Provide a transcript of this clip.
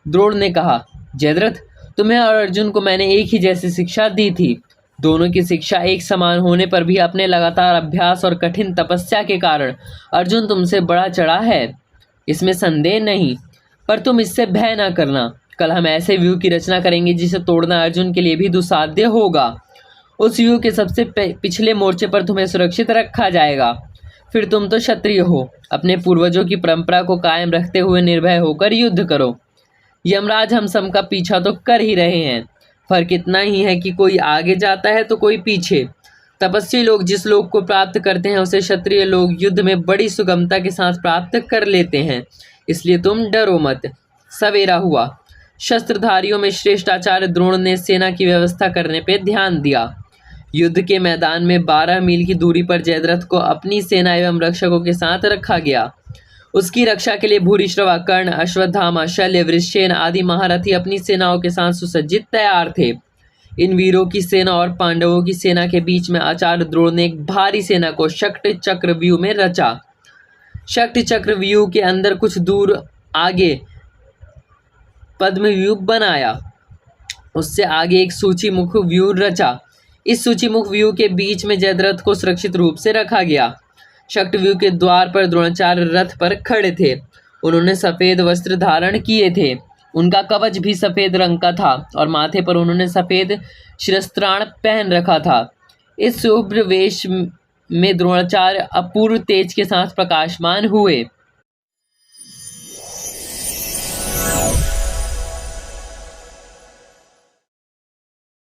द्रोण ने कहा, जयद्रथ, तुम्हें और अर्जुन को मैंने एक ही जैसी शिक्षा दी थी। दोनों की शिक्षा एक समान होने पर भी अपने लगातार अभ्यास और कठिन तपस्या के कारण अर्जुन तुमसे बड़ा चढ़ा है, इसमें संदेह नहीं। पर तुम इससे भय न करना। कल हम ऐसे व्यूह की रचना करेंगे जिसे तोड़ना अर्जुन के लिए भी दुस्साध्य होगा। उस व्यूह के सबसे पिछले मोर्चे पर तुम्हें सुरक्षित रखा जाएगा। फिर तुम तो क्षत्रिय हो, अपने पूर्वजों की परंपरा को कायम रखते हुए निर्भय होकर युद्ध करो। यमराज हम सबका पीछा तो कर ही रहे हैं, फर्क इतना ही है कि कोई आगे जाता है तो कोई पीछे। तपस्वी लोग जिस लोक को प्राप्त करते हैं उसे क्षत्रिय लोग युद्ध में बड़ी सुगमता के साथ प्राप्त कर लेते हैं, इसलिए तुम डरो मत। सवेरा हुआ। शस्त्रधारियों में श्रेष्ठ आचार्य द्रोण ने सेना की व्यवस्था करने पर ध्यान दिया। युद्ध के मैदान में 12 मील की दूरी पर जयद्रथ को अपनी सेना एवं रक्षकों के साथ रखा गया। उसकी रक्षा के लिए भूरिश्रवा, कर्ण, अश्वत्थामा, शल्य, वृषसेन आदि महारथी अपनी सेनाओं के साथ सुसज्जित तैयार थे। इन वीरों की सेना और पांडवों की सेना के बीच में आचार्य द्रोण ने एक भारी सेना को शक्ति चक्रव्यूह में रचा। शक्ति चक्रव्यूह के अंदर कुछ दूर आगे पद्मव्यूह बनाया। उससे आगे एक सूचीमुख व्यूह रचा। इस सूचीमुख व्यूह के बीच में जयद्रथ को सुरक्षित रूप से रखा गया। शक्तिव्यूह के द्वार पर द्रोणाचार्य रथ पर खड़े थे। उन्होंने सफेद वस्त्र धारण किए थे। उनका कवच भी सफेद रंग का था और माथे पर उन्होंने सफेद शिरस्त्राण पहन रखा था। इस शुभ्र वेश में द्रोणाचार्य अपूर्व तेज के साथ प्रकाशमान हुए।